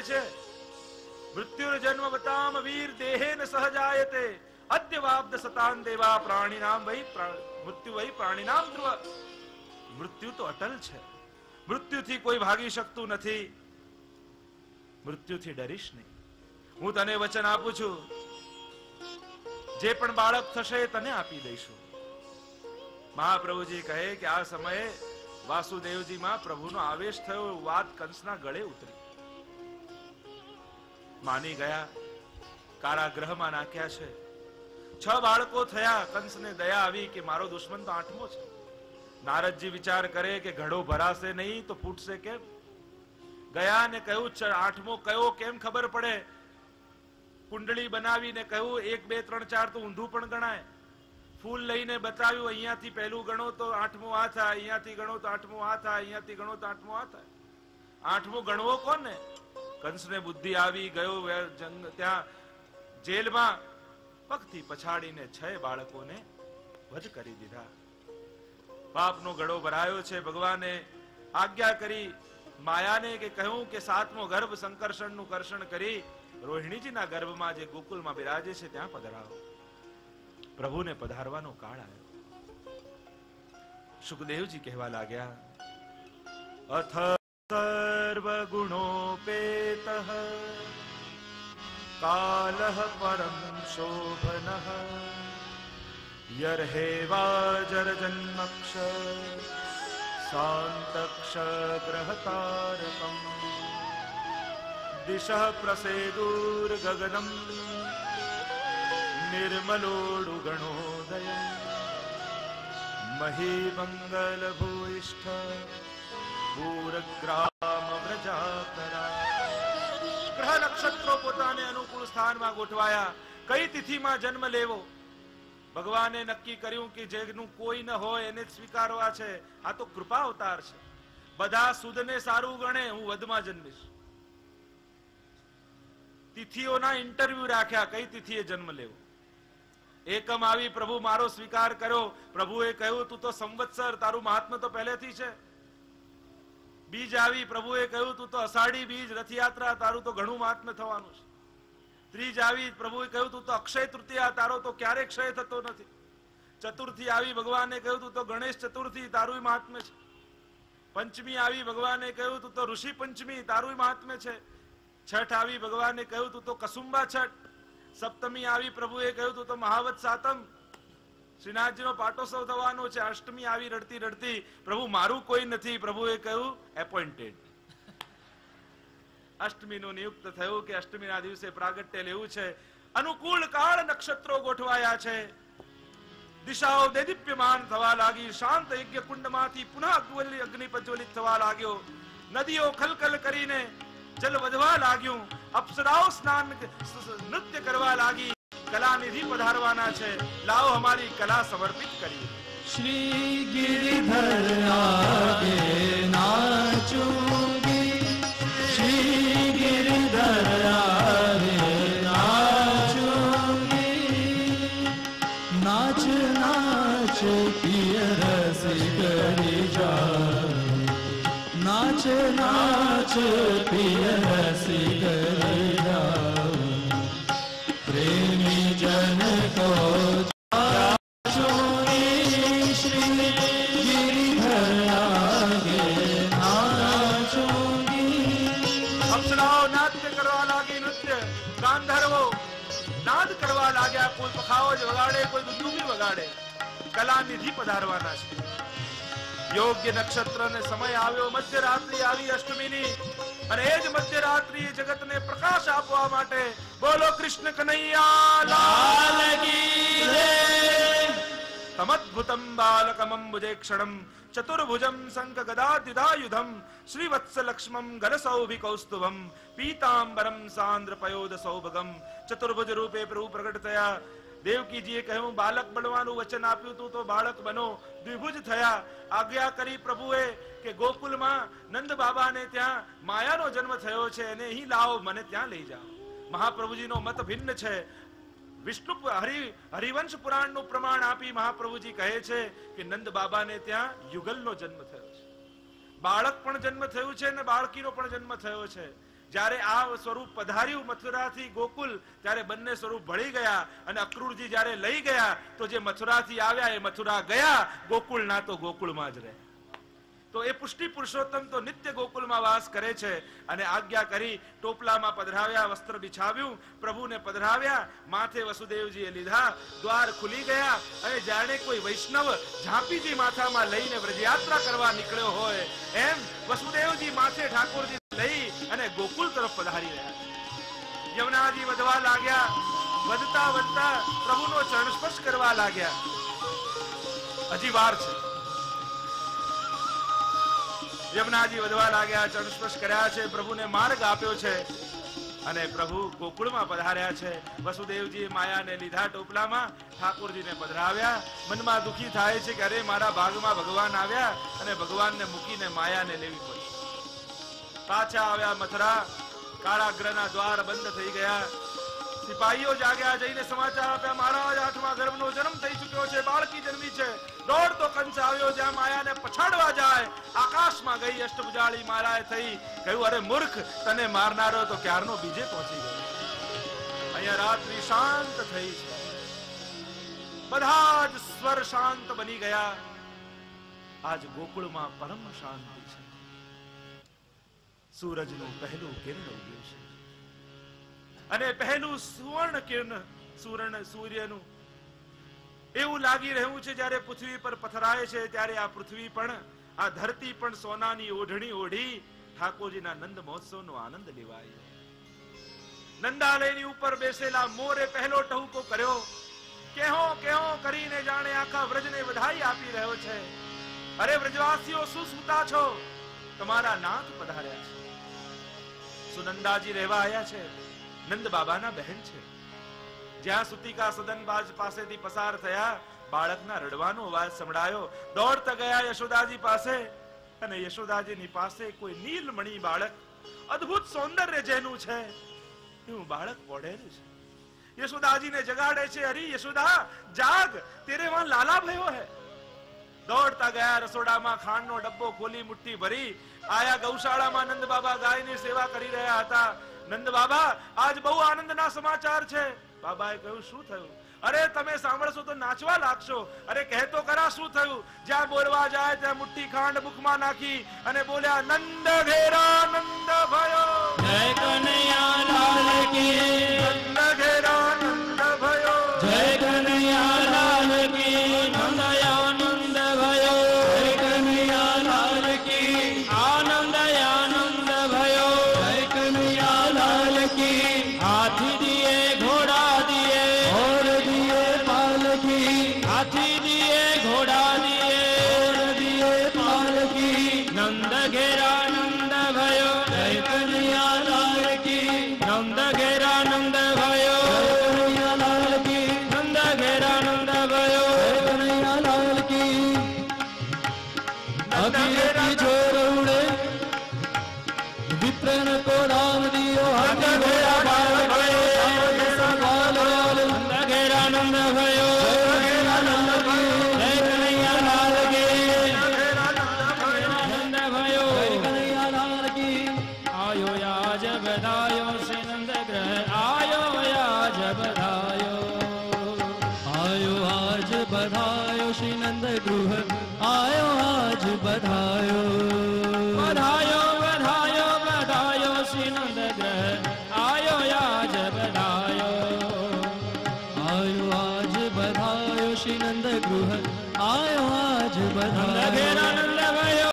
છે, મૃત્યુર જન્મ બતામ વીર દેહેન સહજાયતે અદ્ય વાબ્દ સતાન દેવા પ્રાણીનામ વહી મૃત્યુ વહી પ્રાણીનામ ધ્રુવ. મૃત્યુ તો અટલ છે, મૃત્યુથી કોઈ ભાગી શકતું નથી. મૃત્યુથી ડરીશ નહીં. હું તને વચન આપું છું, જે પણ બાળક થશે તને આપી દઈશું. મહાપ્રભુજી કહે કે આ સમયે વાસુદેવજીમાં પ્રભુનો આવેશ થયો, વાત કંસના ગળે ઉતરી. માની ગયા, કારાગૃહમાં નાખ્યા છે. 6 બાળકો થયા. કંસને દયા આવી કે મારો દુશ્મન તો 8મો છે. નારદજી વિચાર કરે કે ઘડો ભરાશે નહીં તો ફૂટશે કેમ? ગયા ને કહ્યું 8મો કયો કેમ ખબર પડે? કુંડળી બનાવીને કહ્યું 1 2 3 4 તો ઊંધું પણ ગણાય. ફૂલ લઈને બતાવ્યું, અહીંયાથી પહેલું ગણો તો 8મો આ થાય, અહીંયાથી ગણો તો 8મો આ થાય, અહીંયાથી ગણો તો 8મો આ થાય. 8મો ગણવો કોને? કંસને બુદ્ધિ આવી ગયો. ત્યાં જેલમાં પગથી પછાડીને 6 બાળકોને વધ કરી દીધા. પાપનો ગળો ભરાયો છે. ભગવાને આજ્ઞા કરી માયાને કે કહ્યું કે 7મો ગર્ભ સંકર્ષણનું કર્ષણ કરી રોહિણીજીના ગર્ભમાં જે ગોકુલમાં બિરાજે છે ત્યાં પધરાવો. પ્રભુને પધારવાનો કાળ આવ્યો. સુખદેવજી કહેવા લાગ્યા, અથ સર્વ ગુણોપેતઃ કાલઃ પરમ શોભનઃ યર્હેવાજર જન્મક્ષ શાંતક્ષ ગ્રહતારકમ દિશઃ પ્રસેદુર ગગનમ નિર્મલોડુ ગણોદય મહી મંગલ ભૂઇષ્ઠ પૂરગ્રામ વ્રજાકરા. ગ્રહ નક્ષત્રો પોતાને અનુકૂળ સ્થાનમાં ગોઠવાયા. કઈ તિથિમાં જન્મ લેવો ભગવાને નક્કી કર્યું કે જેનું કોઈ ન હોય એને જ સ્વીકારવા છે. આ તો કૃપા અવતાર છે. બધા સુદને સારું ગણે, હું વધમાં જન્મીશ. તિથિઓના ઇન્ટરવ્યુ રાખ્યા, કઈ તિથિએ જન્મ લેવો. એકમ આવી, પ્રભુ મારો સ્વીકાર કર્યો. પ્રભુએ કહ્યું તું તો સંવત્સર, તારું મહાત્મ્ય તો પહેલેથી છે. બીજ આવી, પ્રભુએ કહ્યું તું તો અષાઢી બીજ રથયાત્રા, તારું તો ઘણું મહાત્મ્ય થવાનું છે. ત્રીજ આવી, પ્રભુએ કહ્યું તું તો અક્ષય તૃતીયા, તારો તો ક્યારેય ક્ષય થતો નથી. ચતુર્થી આવી, ભગવાને કહ્યું તું તો ગણેશ ચતુર્થી, તારું મહાત્મ્ય છે. પંચમી આવી, ભગવાને કહ્યું તું તો ઋષિ પંચમી, તારું મહાત્મ્ય છે. છઠ આવી, ભગવાને કહ્યું તું તો કસુંબા છઠ. સપ્તમી આવી, પ્રભુએ કહ્યું તું તો મહાવત સાતમ, શ્રીનાથજીનો પાટોત્સવ થવાનો છે. અષ્ટમી આવી, રડતી રડતી, પ્રભુ મારું કોઈ નથી. પ્રભુએ કહ્યું એપોઇન્ટેડ. અષ્ટમીનું નિયુક્ત થયું કે અષ્ટમીના દિવસે પ્રાગટ્ય લેવું છે. અનુકૂળ કાળ નક્ષત્રો ગોઠવાયા છે. દિશાઓ દેદીપ્યમાન થવા લાગી. શાંત યજ્ઞ કુંડમાંથી પુનઃ અગ્નિ પ્રજ્વલિત થવા લાગ્યો. નદીઓ ખલખલ કરીને જલ વધવા લાગ્યું. અપ્સરાઓ સ્નાન નૃત્ય કરવા લાગી. કલાનિધિ પધારવાના છે. લાવો અમારી કલા સમર્પિત કરીએ. શ્રી ગિરિધર આગે નાચુંગી, શ્રી ગિરિધર આગે નાચુંગી. નાચ નાચ પિય રસી કરી જા, નાચ નાચ પિય રસી કરી જા. પ્રેમી જન કો શ્રી ગિરિધર આગે નાચુંગી. અપ્સરાઓ નાટ્ય કરવા લાગી. નૃત્ય ગાંધર્વો નાદ કરવા લાગ્યા. કોઈ પખાઓ જ વગાડે, કોઈ દુંદુભી વગાડે. કલાનિધિ પધારવાના છે. યોગ્ય નક્ષત્ર ને સમય આવ્યો. મધ્યરાત્રિ આવી અષ્ટમીની, અને એ જ મધ્યરાત્રિ જગતને પ્રકાશ આપવા માટે બોલો કૃષ્ણ કનૈયા લાલ કી જય. તમદ્ભુતમ બાલકમંબુજે ક્ષણમ ચતુર્ભુજમ શંખ ગદાદ્યુધાયુધમ શ્રીવત્સ લક્ષ્મમ ગલસૌભિ કૌસ્તુભમ પીતાંબરમ સાંદ્ર પયોદ સૌભગમ. ચતુર્ભુજ રૂપે પ્રભુ પ્રગટ થયા. દેવકીજીએ કહ્યું બાલક બનવાનું વચન આપ્યું તું તો બાળક બનો. દ્વિભુજ થયા. આજ્ઞા કરી પ્રભુએ કે ગોકુલમાં નંદ બાબાને ત્યાં માયાનો જન્મ થયો છે, એને અહીં લાવો, મને ત્યાં લઈ જાઓ. મહાપ્રભુજીનો મત ભિન્ન છે. વિષ્ણુ હરિવંશ પુરાણનું પ્રમાણ આપી મહાપ્રભુજી કહે છે કે નંદ બાબાને ત્યાં યુગલનો જન્મ થયો છે. બાળક પણ જન્મ થયું છે અને બાળકીનો પણ જન્મ થયો છે. જ્યારે આ સ્વરૂપ પધાર્યું મથુરાથી ગોકુલ, ત્યારે બંને સ્વરૂપ ભળી ગયા અને અક્રૂરજી જ્યારે લઈ ગયા તો જે મથુરાથી આવ્યા એ મથુરા ગયા, ગોકુળ ના તો ગોકુળમાં જ રહે. તો એ પુષ્ટિ પુરુષોત્તમ તો નિત્ય ગોકુળમાં વાસ કરે છે. અને આજ્ઞા કરી ટોપલામાં પધરાવ્યા, વસ્ત્ર બિછાવ્યું, પ્રભુને પધરાવ્યા, માથે વસુદેવજીએ લીધા, દ્વાર ખુલી ગયા અને જાણે કોઈ વૈષ્ણવ ઝાંપીજી માથામાં લઈને વ્રજયાત્રા કરવા નીકળ્યો હોય એમ વસુદેવજી માથે ઠાકોરજી લઈ અને ગોકુળ તરફ પધારી રહ્યા. યમુનાજી વધવા લાગ્યા, વધતા વધતા પ્રભુનો ચરણ સ્પર્શ કરવા લાગ્યા. હજી વાર છે. યમુનાજી વધવા લાગ્યા, ચરણ સ્પર્શ કર્યા છે, પ્રભુને માર્ગ આપ્યો છે અને પ્રભુ ગોકુળમાં પધાર્યા છે. વસુદેવજી માયાને લીધા ટોપલામાં, ઠાકોરજીને પધરાવ્યા. મનમાં દુખી થાય છે કે અરે મારા ભાગમાં ભગવાન આવ્યા અને ભગવાનને મૂકીને માયાને લેવી પડી. પાછા આવ્યા મથુરા, કારાગ્રહના દ્વાર બંધ થઈ ગયા. સિપાહીઓ જાગ્યા, જઈને સમાચાર આપ્યા મહારાજ 8મા ગર્ભનો જન્મ થઈ ચુક્યો છે, બાળકી જન્મી છે. દોડતો કંસ આવ્યો, જ્યાં માયાને પછાડવા જાય આકાશમાં ગઈ અષ્ટભુજાળી મારાએ થઈ. કહ્યું અરે મૂર્ખ, તને મારનારો તો ક્યારનો બીજે પહોંચી ગયો. અહીંયા રાત્રિ શાંત થઈ છે, બધા જ સ્વર શાંત બની ગયા. આજ ગોકુળમાં પરમ શાંતિ છે. સૂરજનું પહેલું કિરણ ઉગ્યું છે અને પહેલું સુવર્ણ કિરણ સૂર્યનું એવું લાગી રહ્યું છે જ્યારે પૃથ્વી પર પથરાય છે ત્યારે આ પૃથ્વી પણ, આ ધરતી પણ સોનાની ઓઢણી ઓઢી ઠાકોરજીના નંદ મહોત્સવનો આનંદ લેવાય. નંદાલયની ઉપર બેસેલા મોરે પહેલો ટહુકો કર્યો, કેહો કેહો કરીને જાણે આખા વ્રજને વધાઈ આપી રહ્યો છે. અરે વ્રજવાસીઓ શું સૂતા છો, તમારા નાથ પધાર્યા છે. સુનંદાજી રહેવા આવ્યા છે, નંદ બાબાના બહેન છે. જ્યાં સુતિકા સદન બાજ પાસેથી પસાર થયા, બાળકના રડવાનો અવાજ સંભળાયો. દોડતા ગયા યશોદાજી પાસે અને યશોદાજીની પાસે કોઈ નીલમણી બાળક, અદ્ભુત સૌંદર્ય જેનું છે એવું બાળક પડેલું છે. યશોદાજીને જગાડે છે, અરે યશોદા જાગ, તેરે વહાં લાલા ભયો હૈ. દોડતા ગયા રસોડામાં, ખાંડનો ડબ્બો ખોલી મુઠ્ઠી ભરી આયા. ગૌશાળામાં નંદ બાબા ગાયની સેવા કરી રહ્યા હતા. નંદ બાબા આજ બહુ આનંદના સમાચાર છે. બાબાએ કહ્યું શું થયું? અરે તમે સાંભળશો તો નાચવા લાગશો. અરે કહેતો ખરા શું થયું? જ્યાં બોલવા જાય ત્યાં મુઠ્ઠી ખાંડ મુખમાં નાખી અને બોલ્યા નંદ ઘેરા નંદ ભયો, જય કનૈયા લાલ કી, નંદ ઘેરા નંદ ભયો, જય કનૈયા લાલ કી, નંદયાનંદ ભયો, જય કનૈયા લાલ કી, આનંદયાનંદ ભયો, જય કનૈયા લાલ કી. હાથી દિએ ઘોડા દિએ और दिए पालकी, हाथी दिए घोड़ा दिए और दिए पालकी. नंद घेरा नंद भयो, जय कन्हैया लाल की, नंद घेरा नंद भयो, जय कन्हैया लाल की, नंद घेरा नंद भयो, जय कन्हैया लाल की. अखिल की जोर उड़े विप्रन को दान दियो, हाथी घोड़ा बाल गए सवाल वाल. नंद घेरा नंद भयो, जय नंद की, जय कन्हैया लाल की, नंद भयो, जय कन्हैया लाल की. आयो आज बधायो श्री नंद ग्रह, आयो आज बधायो, आयो आज बधायो श्री नंद गृह, आयो आज बधायो, बधायो बधायो बधायो श्री नंद ग्रह, आयो आज बधायो, आयो आज बधायो श्री नंद गृह, आयो आज बधायो.